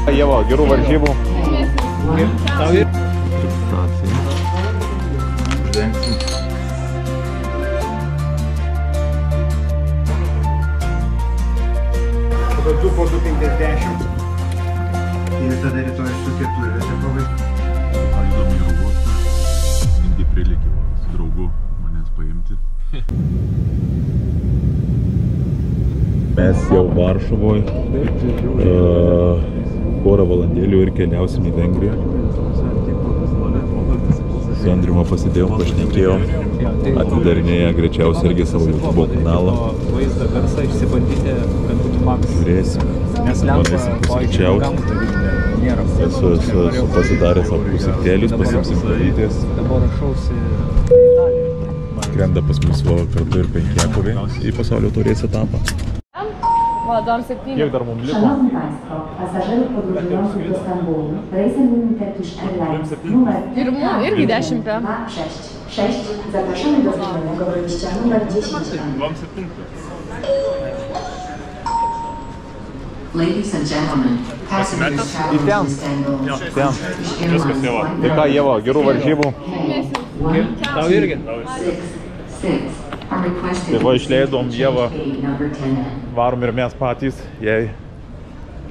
Ieva, gerų varžybų. Stacija. Uždengsim. Tada 2 po 2,50. Ir tada rytoj su 4 visi pavažiuoti. Įdomu į Rogostą. Indį prilėkė su draugu manęs paimti. Mes jau Varšuvoje. Porą valandėlių ir keliausim į Vengriją. Su Andriuma pasidėjom, pašnekėjom. Atidarinėja greičiausiai irgi savo YouTube kanalą. Vaizdą garsą išsibandyti, kad būtų maks. Žiūrėsim. Bandysim pusryčiauti. Nėra. Esu pasidaręs savo pusrytėlius, pasimsim kavytės. Dabar rašausi į Italiją. Skrenda pas mus kartu ir penkiakovė į pasaulio taurės etapą. Kiek dar mums liko? Szanowni Państwo, pasażerów podróżujących do Stambułu, rejsem Turkish Airlines numer Irgi 10 6 zapraszamy do zmienionego wyjścia numer 10. Ladies and gentlemen, passengers traveling to Istanbul. Viskas, Ieva. Tai ką, Ieva, gerų varžybų. Tau irgi? 6 Tai va, išleidom Ievą. Varom ir mes patys, jei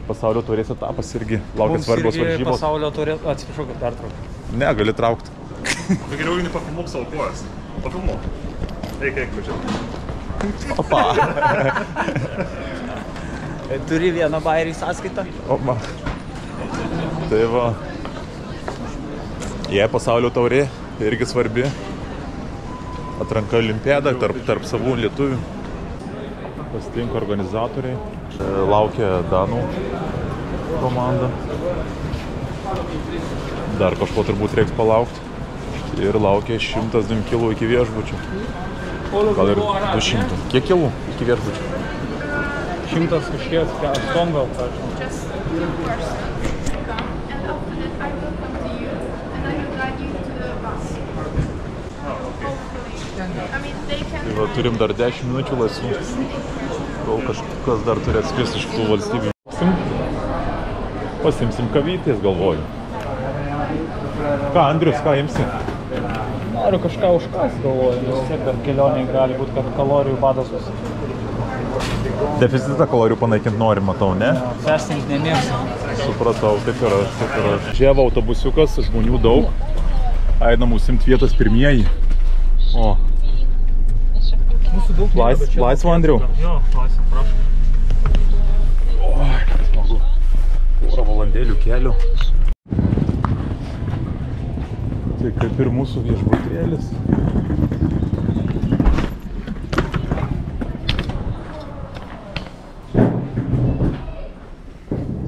pasaulio taurės etapas irgi laukia svarbios varžybos. Mums irgi pasaulio taurės, atsiprašau, kad pertraukiu. Ne, gali traukti. Geriau jį nepafilmuok savo kojas. Pafilmuok. Eik, važiuok. Opa. Turi vieną bairį sąskaitą? Opa. Tai va. Jei pasaulio taurė irgi svarbi. Atranka olimpiada tarp savų lietuvių. Pasitinka organizatoriai. Laukia Danų komanda. Dar kažko turbūt reiks palaukti. Ir laukia 102 kilų iki viešbučio. Gal ir 200. Kiek kilų iki viešbučio? 100 kažkiek, 8 gal, kažkaip. Tai va, turim dar 10 minučių laisvų. Kol kažkas dar turi atskristi iš tų valstybių. Pasimsim kavytės, galvoju. Ką, Andrius, ką imsi? Noriu kažką užkas, galvoju, nes tiek dar kelionėje gali būti, kad kalorijų badas bus. Deficitą kalorijų panaikinti nori, matau, ne? Perstinti nemėgsiu. Supratau, taip yra, taip yra. Žieva autobusiukas, žmonių daug. Einam užsimt vietas pirmieji. O. Laisva, Andriau? Jo, laisva, prašau. Oi, smagu. Porą valandėlių kelių. Tai kaip ir mūsų viešbutėlis.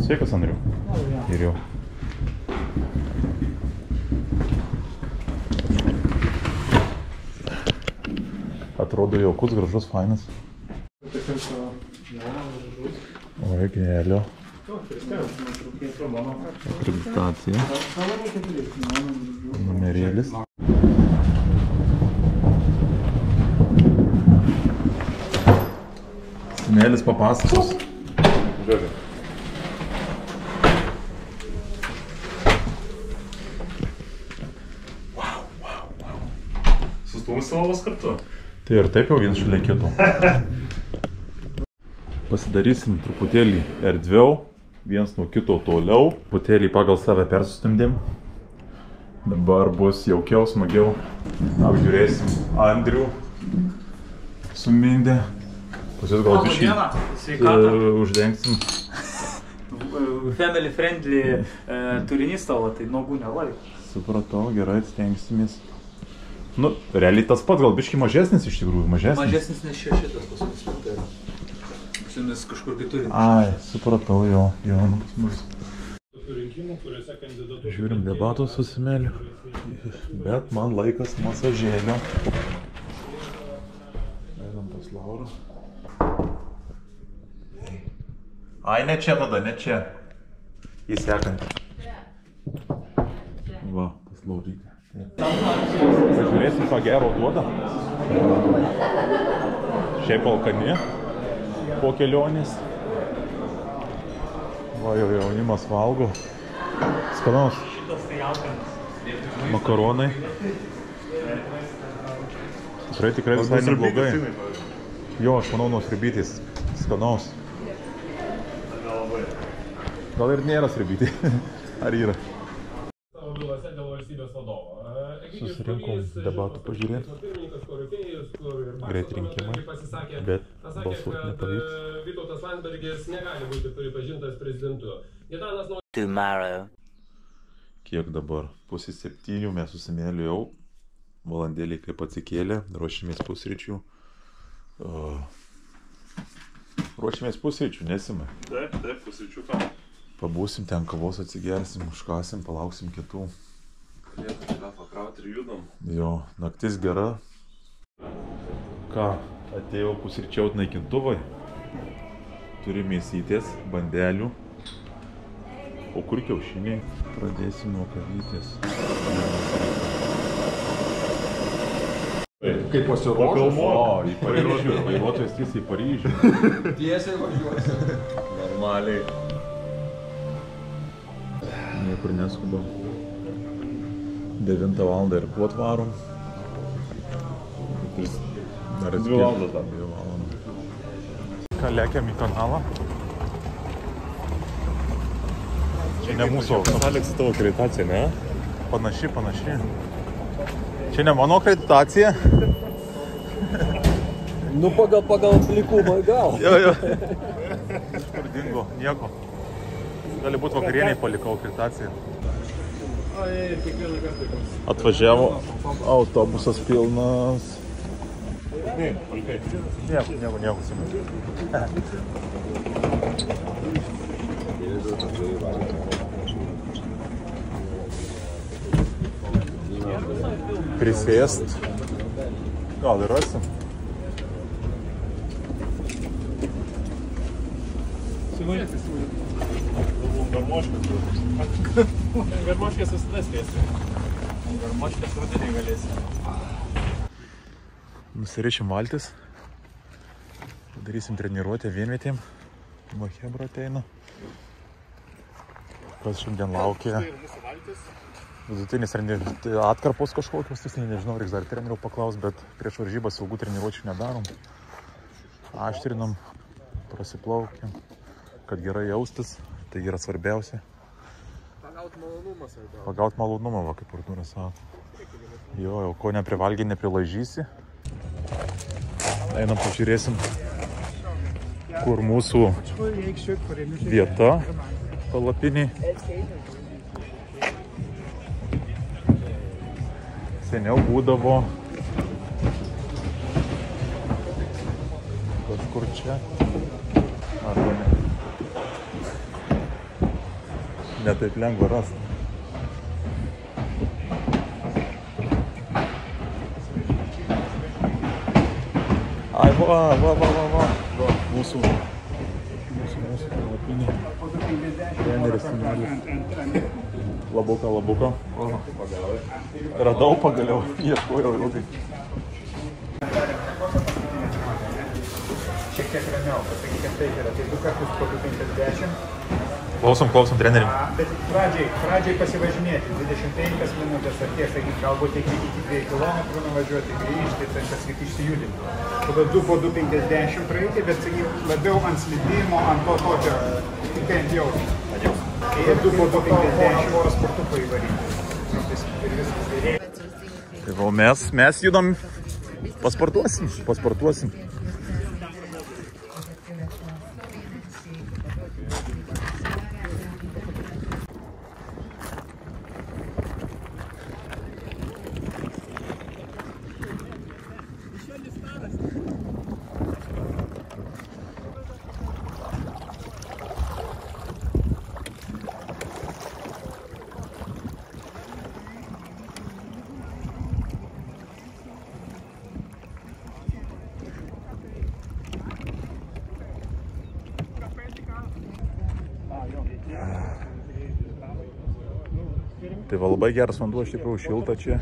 Sveikas, Andriau. Ir jau. Atrodo jaukus, gražus, fainas. Oi, gėlio. Akreditacija. Numerėlis. Smėlis papasakos. Žiūrėk. Sustūmis savo vas kartu. Tai ir taip jau viens šalia kito. Pasidarysim truputėlį erdviau, viens nuo kito toliau. Truputėlį pagal save persustumdėm. Dabar bus jaukiau, smagiau. Apžiūrėsim Andrių su Mindė. Pas jūs gal biškį uždengsim. Family friendly turinys tavo, tai nogų nelaik. Supratau, gerai, stengsimės. Nu, realiai tas pats, gal biškį mažesnis iš tikrųjų, mažesnis. Mažesnis nes šitas pas mus. Mes kažkur kai turim. Ai, supratau, jo, pas mus. Žiūrim debatus su Simeliu, bet man laikas masažėlio. Einam pas Laurą. Ai, ne čia tada, ne čia. Į sekantį. Va, pas Laurytę. Pažiūrėsim, ką gero duoda. Šiaip alkani po kelionės. Va, jau jaunimas valgo. Skanaus. Makaronai. Tikrai visai neblogai. Jo, aš manau, nuo sriubytės. Skanaus. Gal ir nėra sriubytė. Ar yra? Susirinkom debatų pažiūrėti. Greit rinkimai, bet balsuoti nepavyks. Vytautas Landsbergis negali būti pripažintas prezidentu. Tomorrow. Kiek dabar? 6:30 mes susimėliu jau. Valandėlį kaip atsikėlė, ruošimės pusryčių. Ruošimės pusryčių, nesimai. Taip, pusryčių ką. Pabūsim ten, kavos atsigersim, užkasim, palauksim kitų. Galėtų čia pakrauti ir judam. Jo, naktis gera. Ką, atėjau pusryčiaut naikintuvai. Turi mėsytės, bandelių. O kur kiaušiniai? Pradėsim nuo kavytės. Kaip pasiruošęs? O, į Paryžių. Vairuotojas tiesiai į Paryžių. Tiesiai važiuosi. Normaliai. Niekur neskubam. 9 valandą ir kuo atvarom. Dar 2 valandas dar. 2 valandas. Ką, lekiam į kanalą? Čia ne mūsų. Aleks, tavo akreditacija, ne? Panaši. Čia ne mano akreditacija. Nu, pagal plikumą gal. Jo. Iš kur dingo? Nieko. Gali būti vakarieniai palikau akreditaciją. Atvažiavo autobusas pilnas. Nieko. Prisėst. Gal ir rasim. Garmoškės visada spėsi. Garmoškės rudenį galėsi. Nusirišim valtis. Padarysim treniruotę vienvietėm. Mahebra ateina. Kas šiandien laukia? Vidutinis atkarpos kažkokios, nežinau, reiks dar trenerių paklaus, bet prieš varžybas ilgų treniruočių nedarom. Aštrinam, prasiplaukiam, kad gerai jaustis, tai yra svarbiausia. Pagaut malonumą, va, kaip Artūras sako. Jo, ko neprivalgiai, neprilaižysi. Einam, pažiūrėsim, kur mūsų vieta palapiniai. Seniau būdavo kažkur čia, arba ne. Ne taip lengva rasti. Ai, va. Mūsų palapiniai. Treneris senelis. Labuka. Radau pagaliau, ieškojau ilgai. Šiek tiek ramiau, pasakykim taip yra, tai 2 kartus po 250. Klausom trenerių. Bet pradžiai pasivažinėti, 25 minutės ar tiek, sakyk, galbūt iki 2 km nuvažiuoti, grįžti, tai sakyk, išsijudinti. Tada 2 po 250 praeiti, bet sakyk, labiau ant slidimo, ant to tokio, tik ant jausmų. Ir 2 po 250 porą sportukų įvaryti. Ir viskas. Tai va, mes judam, pasportuosim. Tai va, labai geras vanduo, iš tikrųjų šilta čia.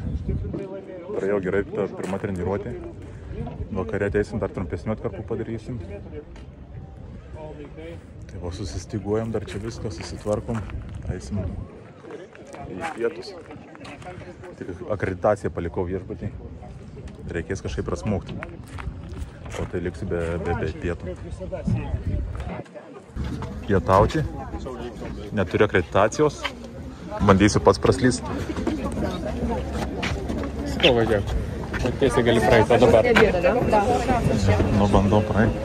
Praėjau gerai tą pirmą treniruotę. Vakare ateisim, dar trumpesnių atkarpų padarysim. Tai va, susistiguojam, dar čia viską susitvarkom, eisim į pietus. Tik akreditaciją palikau viešbutį, reikės kažkaip prasmukti, o tai liksiu be pietų. Pietauti, neturiu akreditacijos, bandysiu pats praslyst. Sakau, važiuok. Tiesiai gali praeiti, o dabar. Nu, bandau praeiti,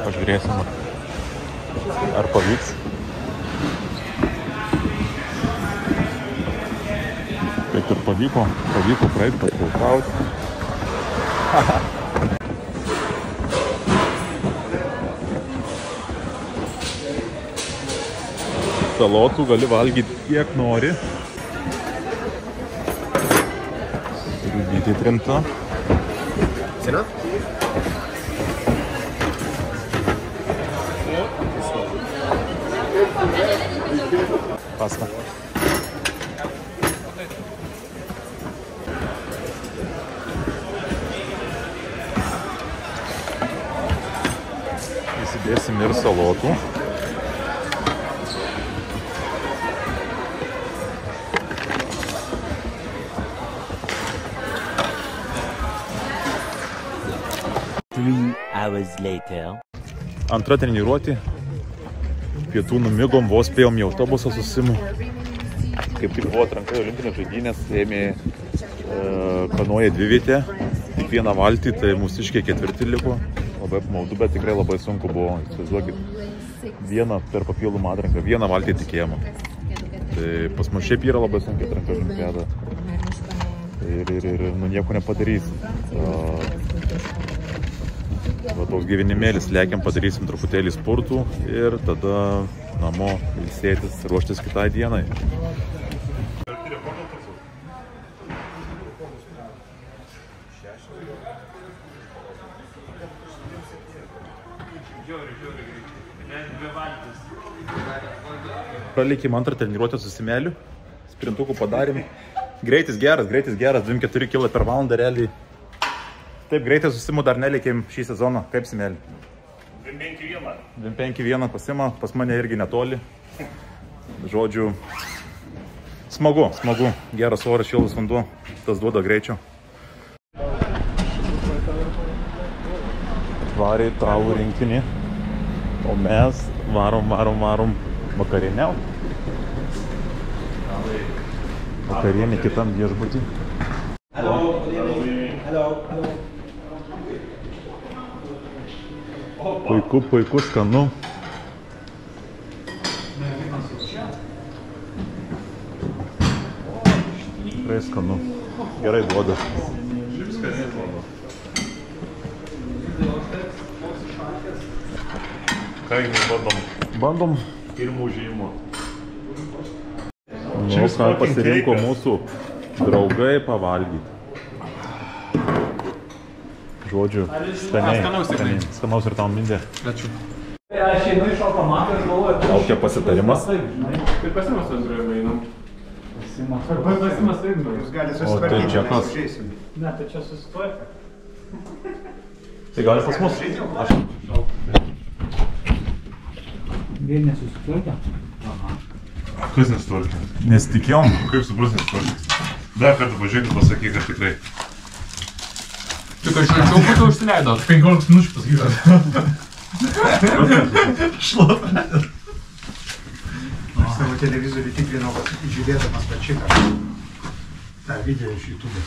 pažiūrėsim, ar pavyks. Kaip ir pavyko praeiti, patraukauti. Salotų gali valgyti kiek nori. Rūdyti trinta. Cena? Pasta. Įsidėsim ir salotų. Antra treniruotė. Pietų numigom, vos spėjom į autobusą susimu. Kaip tik buvo atranka į olimpinės žaidynės, ėmė kanoja dvivietę, tik vieną valtį, tai mūsiškiai 4 liko. Labai apmaudu, bet tikrai labai sunku buvo. Įsivaizduokit, vieną per papildomą atranką, vieną valtį tikėjimą. Tai pas mus šiaip yra labai sunkiai atranka olimpiada. Ir nu nieko nepadarys. Va, toks gyvenimėlis, lekiam, padarysim truputėlį sportų ir tada namo ilsėtis, ruoštis kitai dienai. Praleikim antrą treniruotę su Simeliu, sprintukų padarėm. Greitis geras, 24 km per valandą realiai. Taip, greitai susimu dar nelikėm šį sezoną. Kaip Simeli? 251 pasima, pas mane irgi netoli. Žodžiu, smagu. Geras oras, šiltas vanduo, tas duoda greičio. Atvarė italų rinkinį, o mes varom vakarieniau. Vakarienė kitam viešbutį. Hello. Puiku, skanu. Tikrai skanu. Gerai duoda. Ką Bandom. pirmų užėjimo. Nu, ką pasirinko mūsų draugai pavalgyti. Žodžiu, skanaus ir tam mindė. Ačiū. Aš einu iš automato ir galvoju. Laukia pasitarimas. Tai pasimas antrojame einam. Pasimas einam. Jūs galite O tai susitvarkyti, čia mes kas? užeisim. Ne, tai čia susitvarkė. Tai gali pas mus? Vien nesusitvarkė? Kas nesitvarkė? Nesitikėjom. Kaip supras nesitvarkė? Dar kartą pažiūrėk ir pasakyk, kad tikrai. Tik aš anksčiau būtų užsileidot. 15 minučių pasakytas. Aš savo televizorių tikrinau, žiūrėdamas šitą video iš YouTube.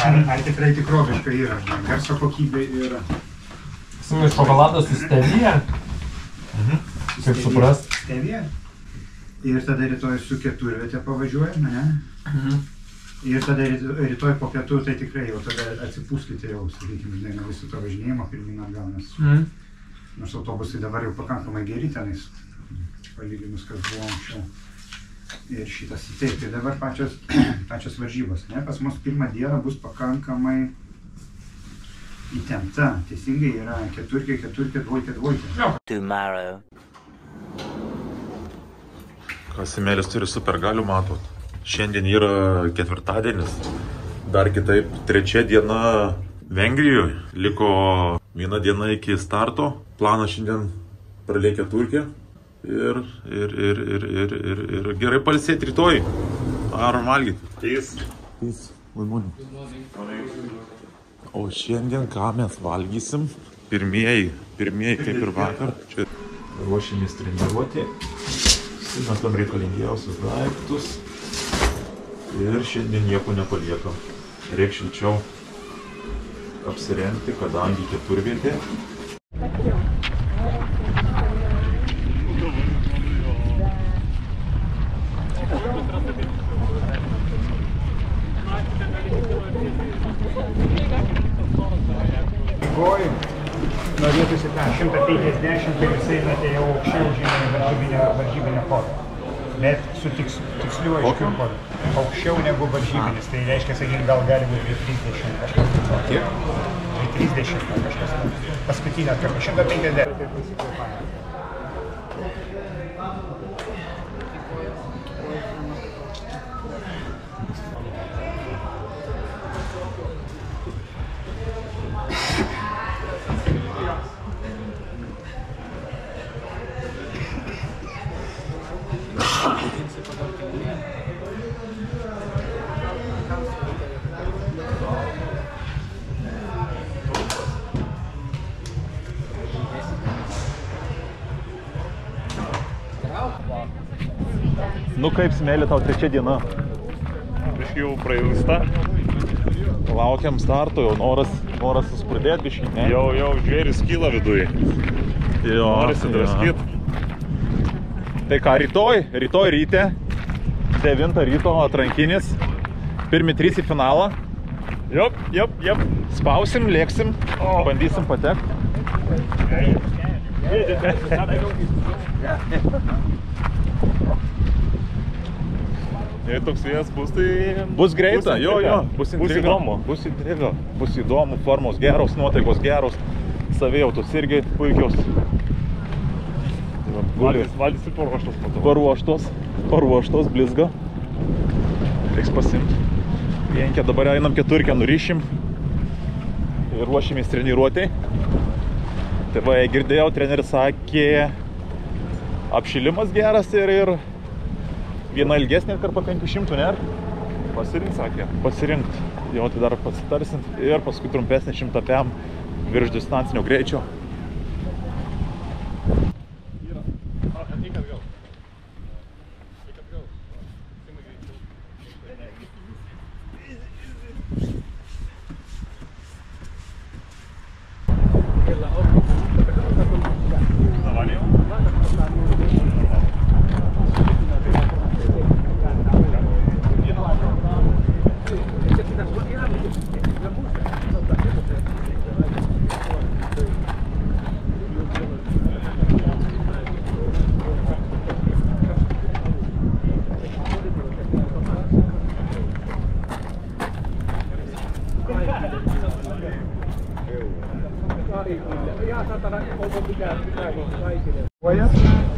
Ar tikrai tikroviškai yra, garso kokybė yra. Šokoladas su stevija. Kaip suprast? Stevija. Ir tada rytoj su keturvietė pavažiuojame, ne? Ir tada rytoj po pietų, tai tikrai jau tada atsipūskite jau, sakykime, žinai, nuo viso to važinėjimo pirmyn atgal, nors autobusai dabar jau pakankamai geri tenais, palyginus, kas buvo anksčiau. Ir šitas, taip, tai dabar pačios varžybos, ne? Pas mus pirmą dieną bus pakankamai įtempta, teisingai yra keturkė, dvojkė. Tomorrow. Simelis turi supergalių, matot. Šiandien yra ketvirtadienis, dar kitaip trečia diena Vengrijoje. Liko Viena diena iki starto. Planas šiandien pralėkė Turkiją. Ir gerai pailsėti rytoj. Ar valgyti? Peace. Good morning. O šiandien ką mes valgysim? Pirmieji kaip ir vakar. Čia ruošimės treniruoti. Sumetam reikalingiausius daiktus. Ir šiandien nieko nepaliekam. Reik šilčiau apsirengti, kadangi keturvietė. Norėtųsi tą 150, kai jūs einate jau aukščiau žymiai varžybinę kodą. Bet su tiksliu aiškiu kodu. Aukščiau negu varžybinis. Tai reiškia, sakykim, gal gali būti 30 kažkas. Kiek? 30 kažkas. Paskutinė atkarpa. 150. Nu kaip smėlė tau trečia diena? Biškai jau prailsta. Laukiam starto, jau noras suspradėti biškai, ne? Jau žvėris kyla viduje. Norisi draskyt. Tai ką, rytoj ryte, 9 ryto atrankinis, pirmi 3 į finalą. Jop. Spausim, lėksim, bandysim patekti. Jei toks vėjas bus, tai... Bus greita, bus intriga. Bus įdomu, formos geros, nuotaikos geros, savijautos irgi puikios. Valdys ir paruoštos, matau. Paruoštos, blizga. Reiks pasimti. Vienkę dabar einam keturkę nuryšim ir ruošimės treniruotei. Tai va, girdėjau, treneris sakė, apšilimas geras ir viena ilgesnė atkarpa 500, ne? Pasirinkt, sakė. Pasirinkt. Jo, tai dar pasitarsim. Ir paskui trumpesnė 100 pm virš distancinio greičio.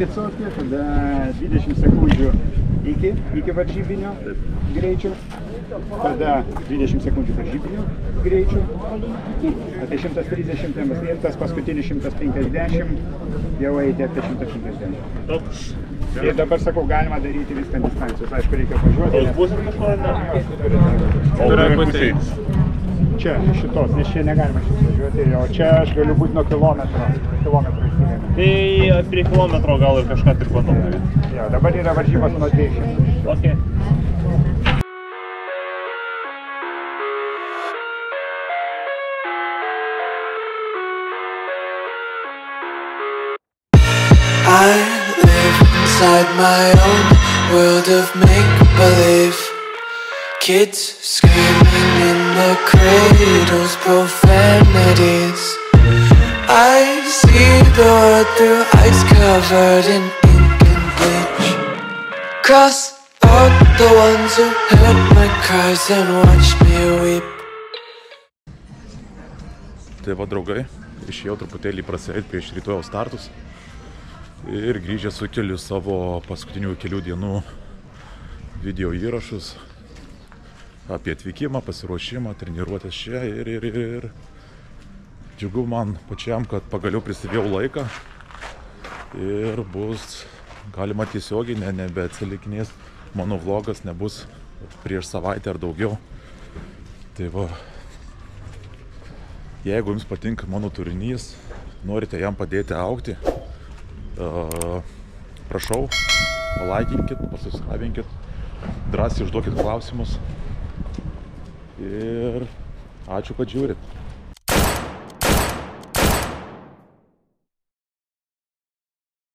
Picotkė, tada 20 sekundžių iki varžybinio greičio, tada 20 sekundžių varžybinio greičio, tai 130 ir tas paskutinis 150, jau eiti apie 150. Ir dabar sakau, galima daryti viską distancijos, aišku, reikia važiuoti. Čia, šitos, nes čia negalima šis važiuoti, o čia aš galiu būti nuo kilometro įsivėmė. Tai prie kilometro gal ir kažką ir bandom daryti. Jo, dabar yra varžybos nuo 200. Ok. I live inside my own world of make-believe. Kids screaming in the cradles, profanities. I see the world through ice covered in ink and bleach. Cross out the ones who heard my cries and watched me weep. Tai va, draugai, išėjau truputėlį prasėti prieš rytojaus startus ir grįžęs sukeliu savo paskutinių kelių dienų video įrašus apie atvykimą, pasiruošimą, treniruotės čia ir Džiugu man pačiam, kad pagaliau prisivėjau laiką ir bus galima tiesiogiai, nebeatsilikinės. Mano vlogas nebus prieš savaitę ar daugiau. Tai va, jeigu jums patinka mano turinys, norite jam padėti augti, prašau, palaikinkit, pasubscribinkit, drąsiai užduokit klausimus ir ačiū, kad žiūrit.